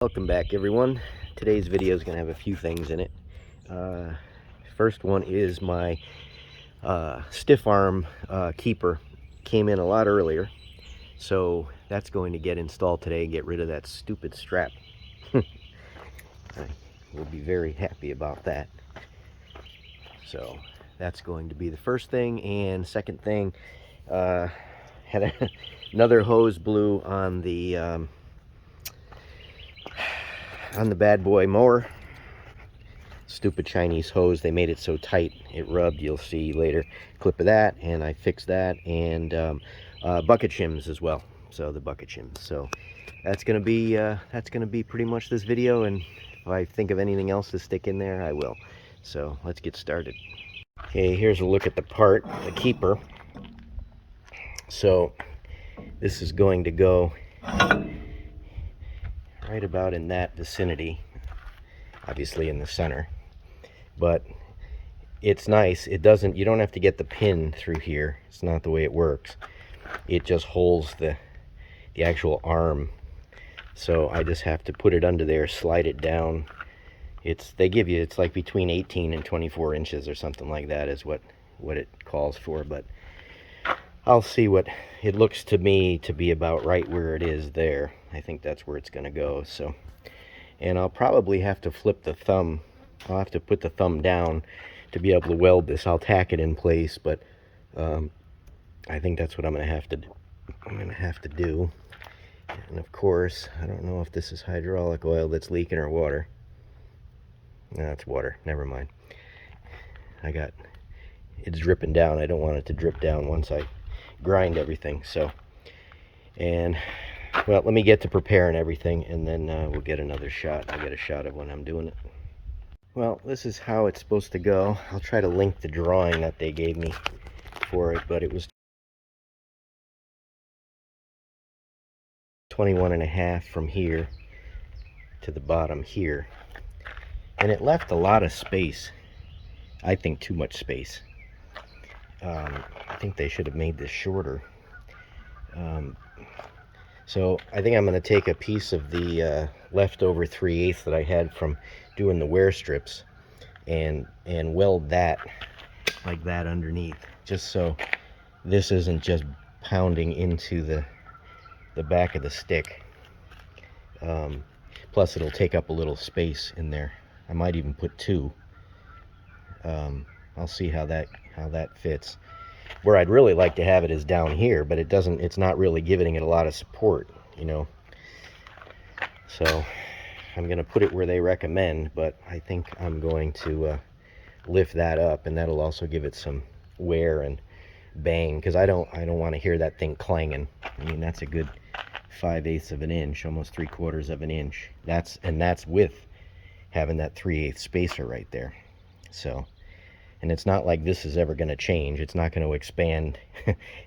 Welcome back, everyone. Today's video is going to have a few things in it. First one is my stiff arm keeper. Came in a lot earlier, so that's going to get installed today and get rid of that stupid strap. I will be very happy about that. So that's going to be the first thing. And second thing, had another hose blew on the bad boy mower. Stupid Chinese hose, they made it so tight it rubbed. You'll see later clip of that, and I fixed that. And bucket shims as well, so the bucket shims. So that's gonna be pretty much this video, and if I think of anything else to stick in there, I will. So let's get started. Okay, here's a look at the part, the keeper. So this is going to go right about in that vicinity, obviously in the center, but it's nice. It doesn't, you don't have to get the pin through here. It's not the way it works. It just holds the actual arm. So I just have to put it under there, slide it down. They give you, it's like between 18 and 24 inches or something like that is what it calls for, but I'll see. What it looks to me to be about right where it is there. I think that's where it's going to go. So, and I'll probably have to flip the thumb. I'll have to put the thumb down to be able to weld this. I'll tack it in place, but I think that's what I'm going to have to do. And of course, I don't know if this is hydraulic oil that's leaking or water. No, it's water. Never mind. It's dripping down. I don't want it to drip down once I grind everything. So, and well, let me get to preparing everything, and then we'll get another shot. I'll get a shot of when I'm doing it. Well, this is how it's supposed to go. I'll try to link the drawing that they gave me for it, but it was 21.5 from here to the bottom here, and it left a lot of space. I think too much space. I think they should have made this shorter. So I think I'm going to take a piece of the leftover 3/8 that I had from doing the wear strips and weld that like that underneath, just so this isn't just pounding into the back of the stick. Plus it'll take up a little space in there. I might even put two. I'll see how that fits. Where I'd really like to have it is down here, but it's not really giving it a lot of support, you know. So I'm going to put it where they recommend, but I think I'm going to lift that up, and that'll also give it some wear and bang, because I don't want to hear that thing clanging. I mean, that's a good 5/8 of an inch, almost 3/4 of an inch. That's with having that 3/8 spacer right there. So, and it's not like this is ever going to change. It's not going to expand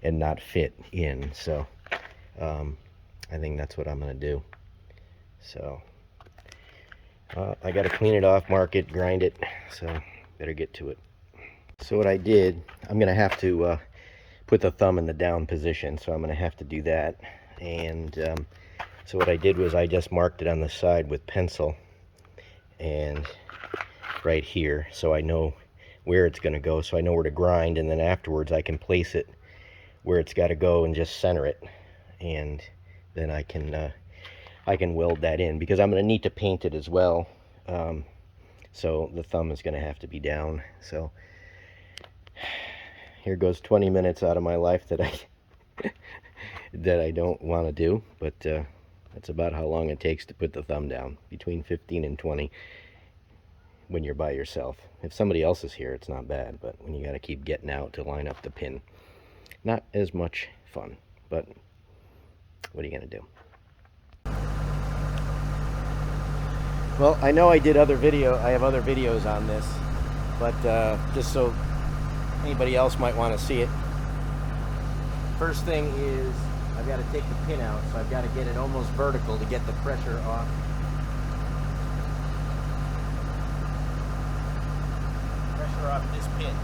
and not fit in. So I think that's what I'm going to do. So I got to clean it off, mark it, grind it. So better get to it. So what I did, I'm going to have to put the thumb in the down position. So I'm going to have to do that. And so what I did was I just marked it on the side with pencil and right here, so I know where it's going to go, so I know where to grind, and then afterwards I can place it where it's got to go and just center it, and then I can weld that in, because I'm going to need to paint it as well. So the thumb is going to have to be down. So here goes 20 minutes out of my life that I don't want to do, but that's about how long it takes to put the thumb down, between 15 and 20 when you're by yourself. If somebody else is here, it's not bad, but when you got to keep getting out to line up the pin, not as much fun. But what are you going to do? Well, I know I have other videos on this, but just so anybody else might want to see it. First thing is I've got to take the pin out, so I've got to get it almost vertical to get the pressure off. Pressure off this pin.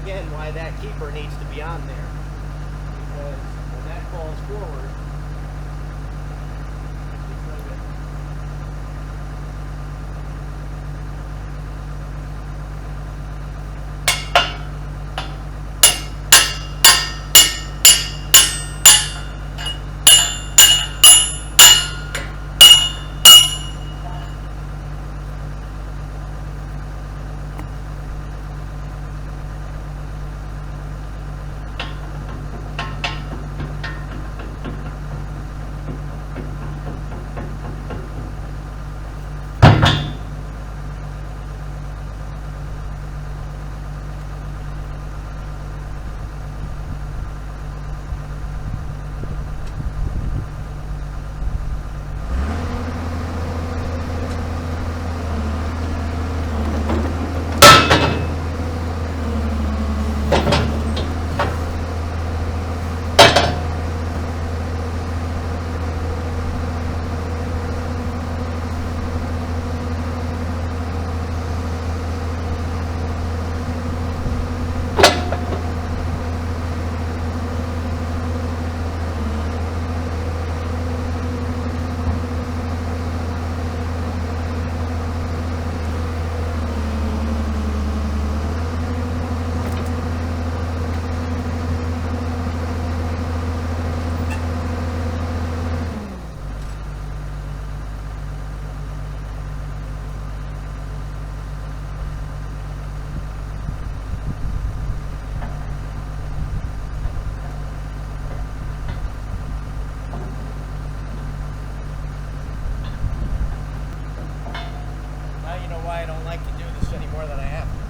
again why that keeper needs to be on there, because when that falls forward, it's no good. Why I don't like to do this anymore than I have to.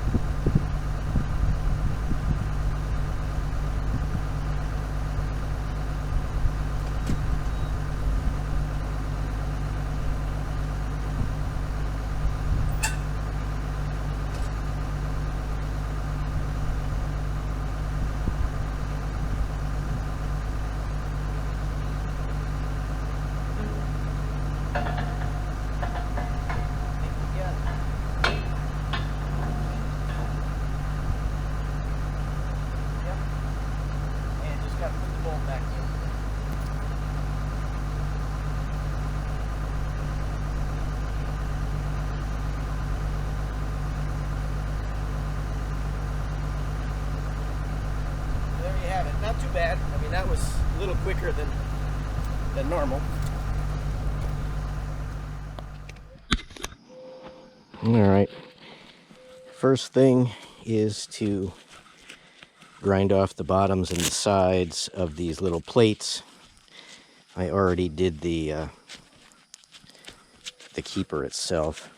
Not too bad. I mean, that was a little quicker than normal. All right. First thing is to grind off the bottoms and the sides of these little plates. I already did the keeper itself.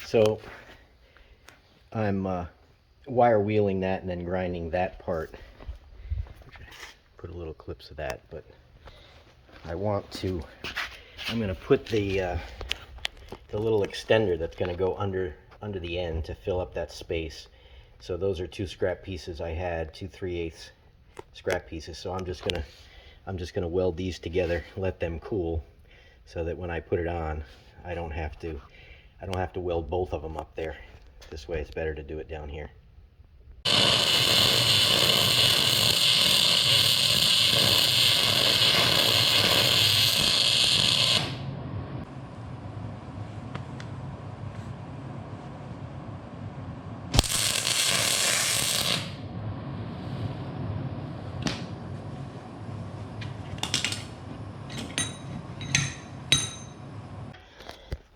So I'm wire wheeling that and then grinding that part. Put a little clips of that, but I'm going to put the little extender that's going to go under the end to fill up that space. So those are 2 scrap pieces I had, 2 3/8 scrap pieces. So I'm just gonna weld these together, let them cool, so that when I put it on, I don't have to weld both of them up there. This way it's better to do it down here.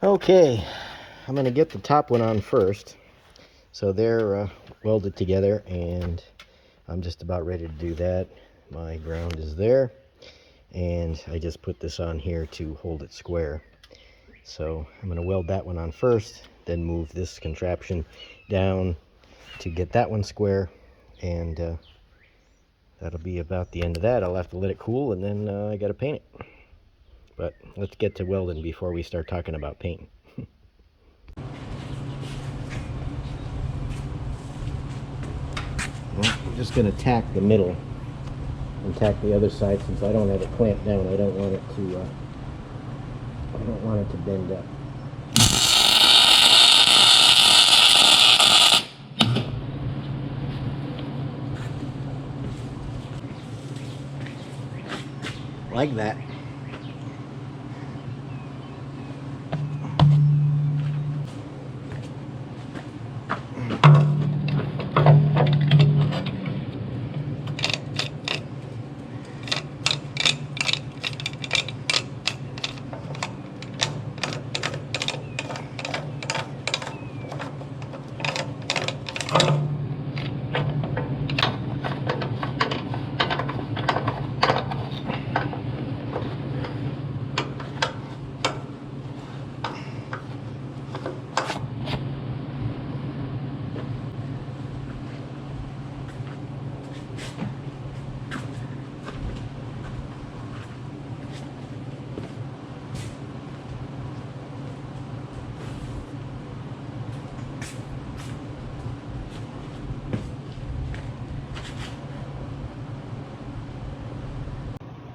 Okay, I'm going to get the top one on first. So they're welded together, and I'm just about ready to do that. My ground is there, and I just put this on here to hold it square. So I'm going to weld that one on first, then move this contraption down to get that one square, and that'll be about the end of that. I'll have to let it cool, and then I got to paint it. But let's get to welding before we start talking about painting. Well, I'm just going to tack the middle and tack the other side, since I don't have it clamped down. I don't want it to bend up. Like that.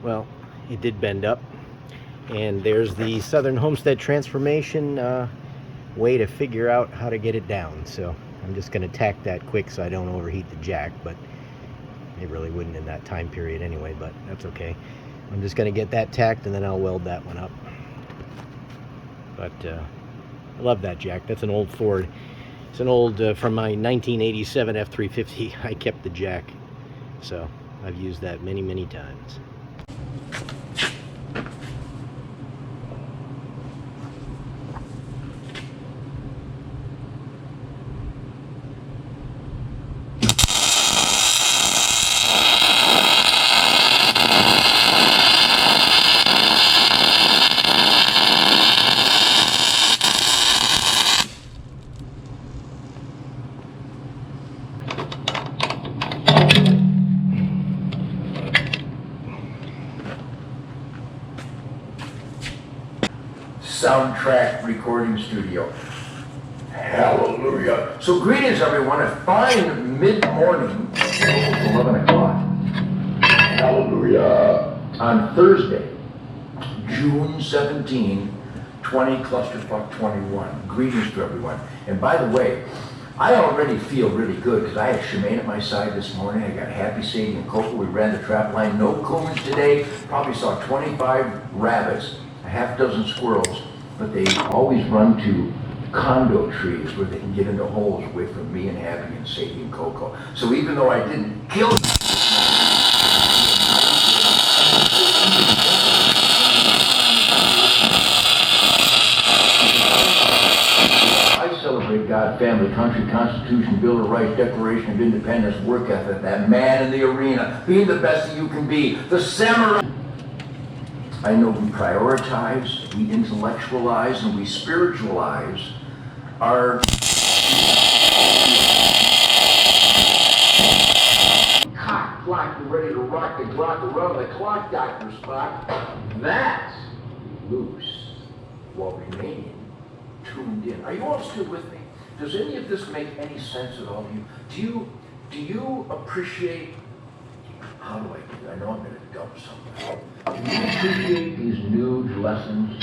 Well, it did bend up, and there's the Southern Homestead transformation way to figure out how to get it down. So I'm just going to tack that quick so I don't overheat the jack, but it really wouldn't in that time period anyway, but that's okay. I'm just going to get that tacked, and then I'll weld that one up. But I love that jack. That's an old Ford. It's an old, from my 1987 F350. I kept the jack, so I've used that many, many times. Soundtrack recording studio. Hallelujah. So greetings everyone, a fine mid-morning, 11 o'clock. Hallelujah. On Thursday, June 17, 20 clusterfuck 21. Greetings to everyone. And by the way, I already feel really good because I had Shemaine at my side this morning. I got Happy, Sadie, and Coco. We ran the trap line. No coons today. Probably saw 25 rabbits, a half dozen squirrels, but they always run to condo trees where they can get into holes away from me and Happy and Sadie and Coco. So even though I didn't kill them, I celebrate God, family, country, Constitution, Bill of Rights, Declaration of Independence, work ethic, that man in the arena, being the best that you can be, the samurai. I know we prioritize, we intellectualize, and we spiritualize our cock block, ready to rock the clock around the clock, Dr. Spock. That's loose while remaining tuned in. Are you all still with me? Does any of this make any sense at all to you? Do you appreciate, how do I do that? I know I'm going to dump something. Do you appreciate these new lessons?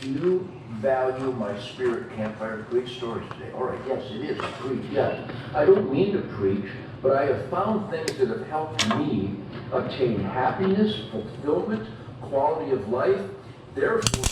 Do you value my spirit campfire? Great stories today. All right, yes, it is. Preach, yes. I don't mean to preach, but I have found things that have helped me obtain happiness, fulfillment, quality of life. Therefore,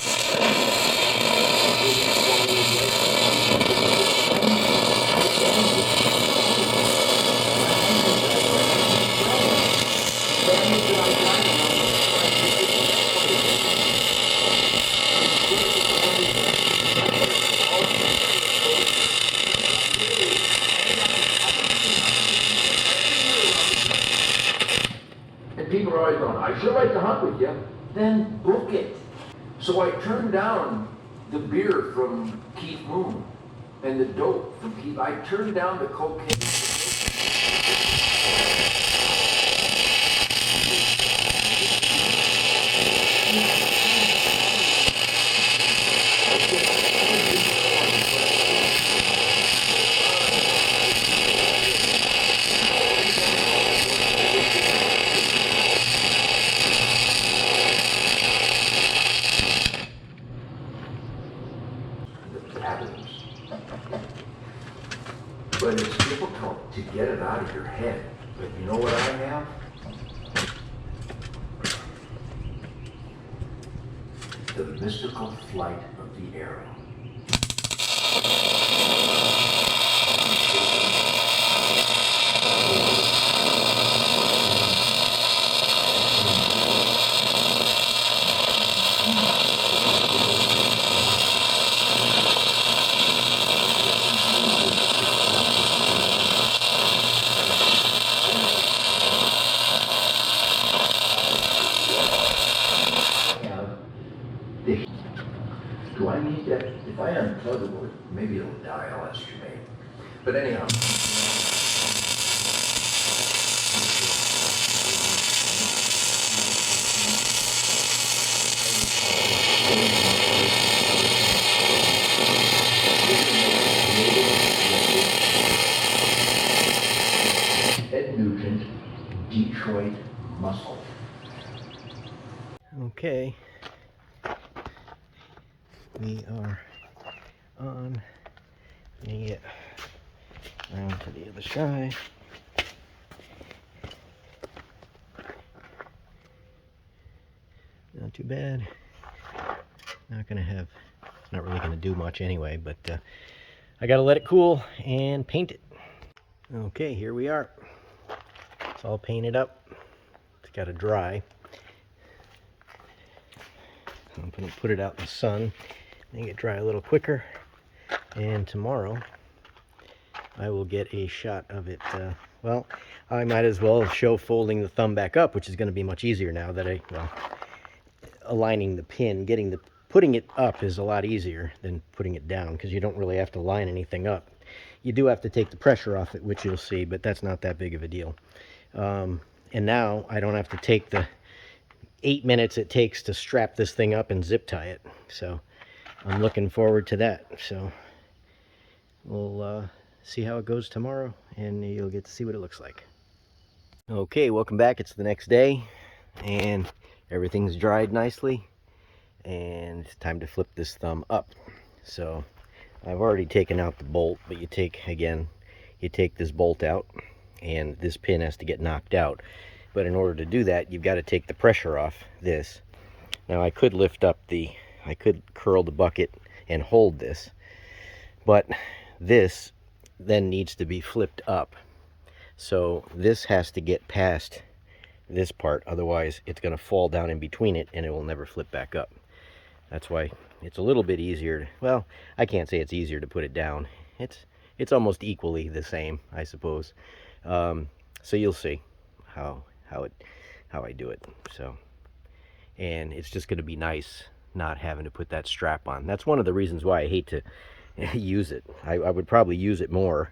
and people are always going, I sure like to hunt with you. Then book it. So I turned down the beer from Keith Moon and the dope from Keith. I turned down the cocaine. But it's difficult to get it out of your head. But you know what I have? The mystical flight of the arrow. Do I need that? If I unplug it, maybe it'll die. I'll estimate. But anyhow. Ed Nugent, Detroit Muscle. Okay. We are on. Let me get around to the other side. Not too bad. Not gonna have. It's not really gonna do much anyway, but I gotta let it cool and paint it. Okay, here we are. It's all painted up. It's gotta dry. I'm gonna put it out in the sun. Make it dry a little quicker, and tomorrow I will get a shot of it. Well, I might as well show folding the thumb back up, which is going to be much easier now that aligning the pin, putting it up is a lot easier than putting it down, because you don't really have to line anything up. You do have to take the pressure off it, which you'll see, but that's not that big of a deal. And now I don't have to take the 8 minutes it takes to strap this thing up and zip tie it. So I'm looking forward to that. So we'll see how it goes tomorrow, and you'll get to see what it looks like. Okay, welcome back. It's the next day, and everything's dried nicely, and it's time to flip this thumb up. So I've already taken out the bolt, but you take this bolt out, and this pin has to get knocked out. But in order to do that, you've got to take the pressure off this. Now I could I could curl the bucket and hold this, but this then needs to be flipped up. So this has to get past this part, otherwise it's going to fall down in between it and it will never flip back up. That's why it's a little bit easier. Well, I can't say it's easier to put it down. It's almost equally the same, I suppose. So you'll see how I do it. So, and it's just going to be nice not having to put that strap on. That's one of the reasons why I hate to use it. I would probably use it more,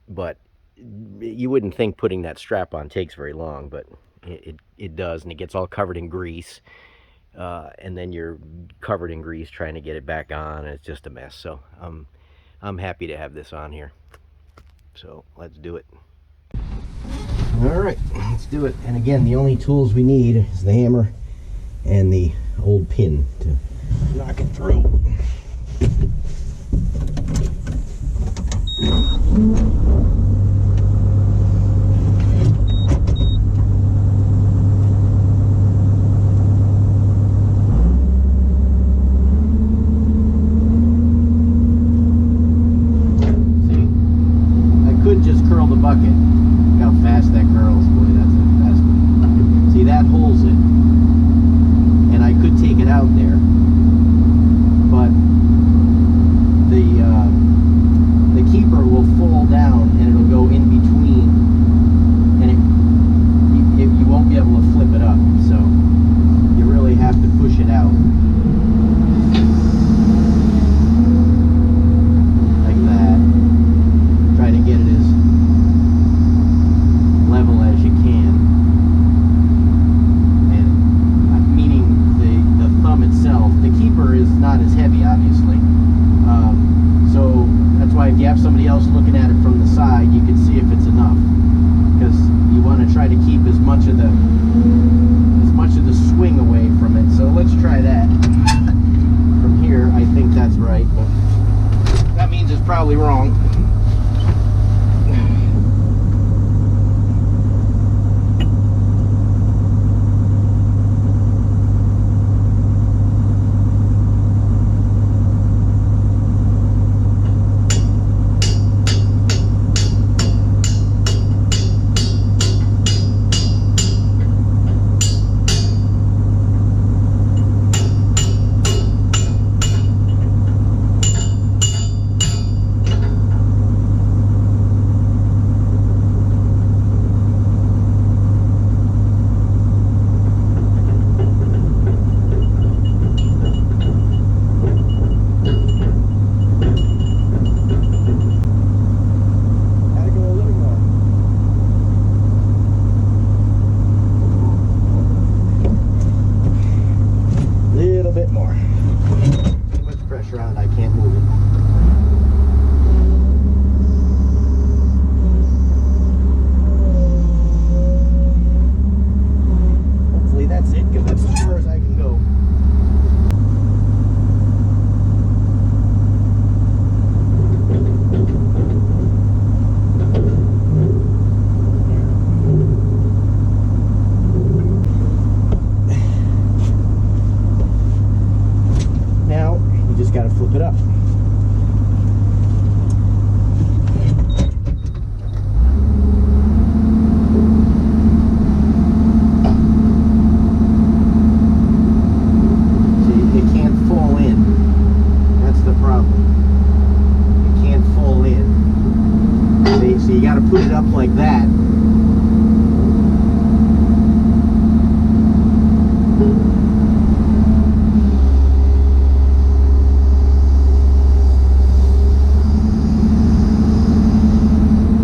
but you wouldn't think putting that strap on takes very long, but it does, and it gets all covered in grease, and then you're covered in grease trying to get it back on, and it's just a mess. So I'm happy to have this on here. So let's do it. All right, let's do it. And again, the only tools we need is the hammer and the old pin to knock it through. See, I could just curl the bucket. Look how fast that curls. Boy, that's a fast one. See, that holds it. And I could take it out there, but the keeper will fall down and it'll go in between, and you won't be able to flip it up. So you really have to push it out. much of the swing away from it. So let's try that. From here, I think that's right, but that means it's probably wrong. Put it up like that.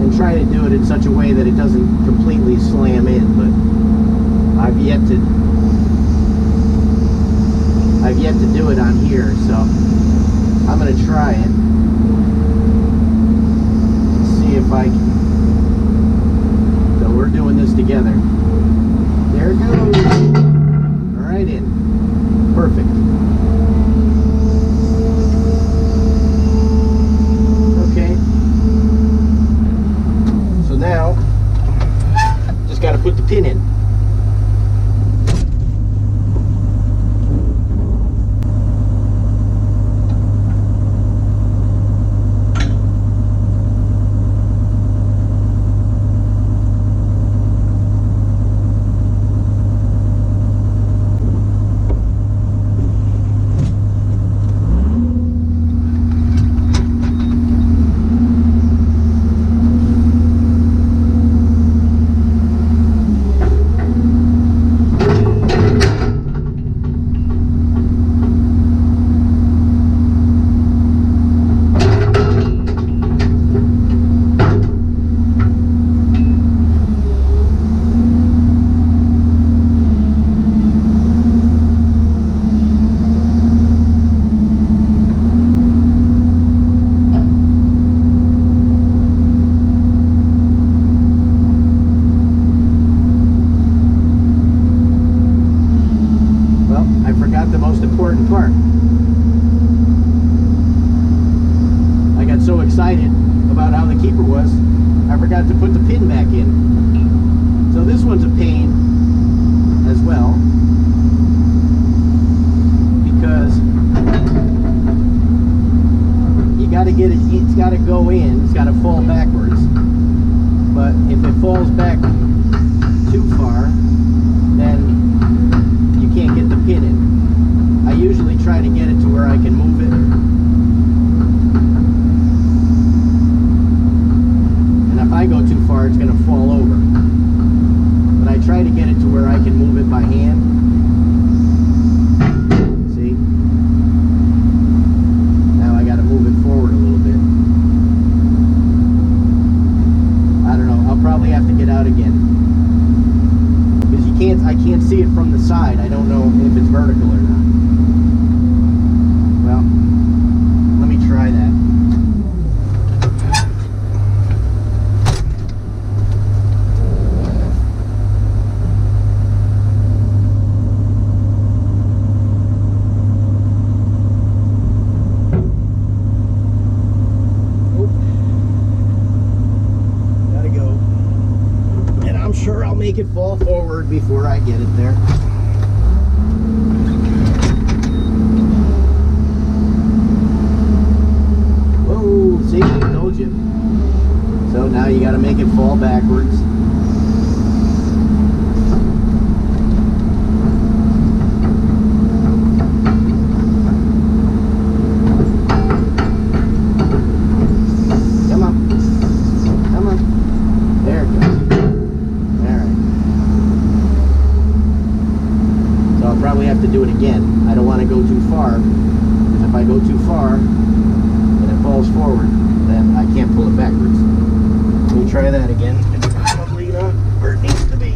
And try to do it in such a way that it doesn't completely slam in, but I've yet to do it on here, so I'm going to try it. See if I can. We're doing this together. There it goes. Right in. Perfect. Okay. So now, just got to put the pin in. The most important part. I got so excited about how the keeper was, I forgot to put the pin back in. So this one's a pain as well, because you got to get it, it's got to go in, it's got to fall backwards. But if it falls back too far, then you can't get the pin in. I usually try to get it to where I can move it. And if I go too far, it's going to fall over. But I try to get it to where I can move it by hand. See? Now I got to move it forward a little bit. I don't know. I'll probably have to get out again. Because I can't see it from the side. I don't know if it's vertical or not. Well, let me try that. make it fall forward before I get it there. Whoa, see, I told you. So now you got to make it fall backwards. Have to do it again. I don't want to go too far, because if I go too far and it falls forward, then I can't pull it backwards. Let me try that again. It's probably not where it needs to be.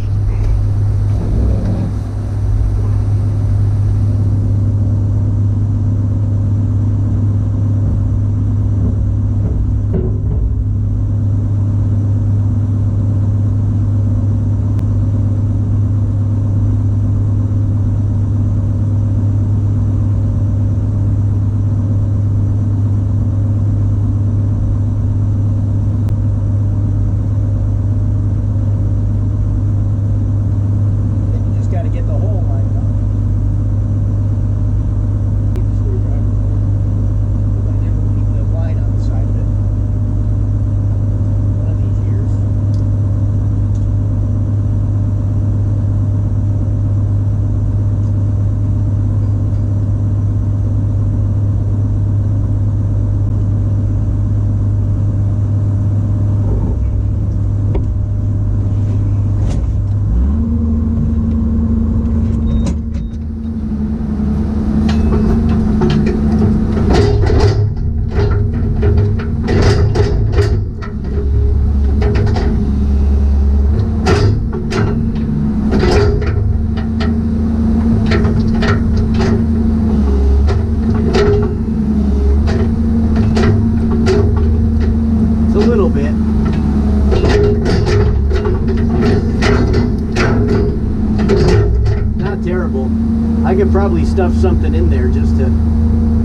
I could probably stuff something in there just to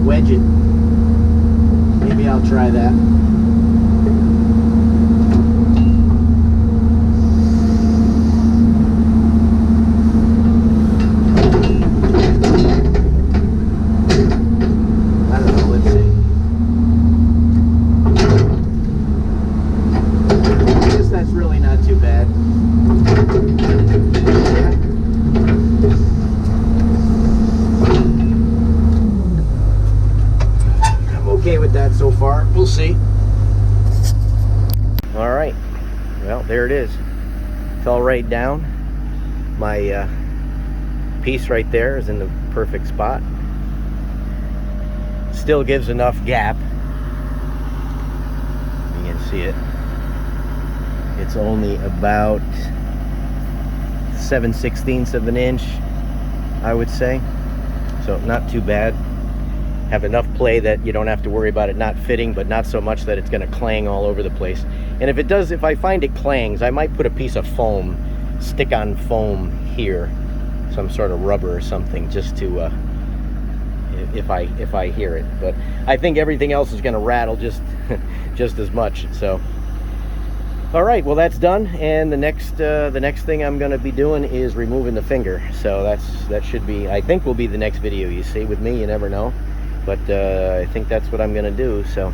wedge it. Maybe I'll try that. I don't know, let's see. I guess that's really not too bad. Okay with that so far. We'll see. All right, well, there it is. Fell right down. My piece right there is in the perfect spot. Still gives enough gap. You can see it. It's only about 7/16 of an inch, I would say. So not too bad. Have enough play that you don't have to worry about it not fitting, but not so much that it's going to clang all over the place. And if it does, if I find it clangs, I might put a piece of foam, stick-on foam here, some sort of rubber or something, just to if I hear it. But I think everything else is going to rattle just just as much. So all right, well, that's done, and the next thing I'm going to be doing is removing the finger. So that should be, I think, will be the next video you see with me. You never know. But I think that's what I'm going to do. So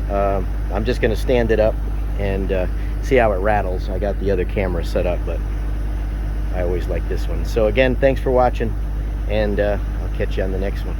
I'm just going to stand it up and see how it rattles. I got the other camera set up, but I always like this one. So again, thanks for watching, and I'll catch you on the next one.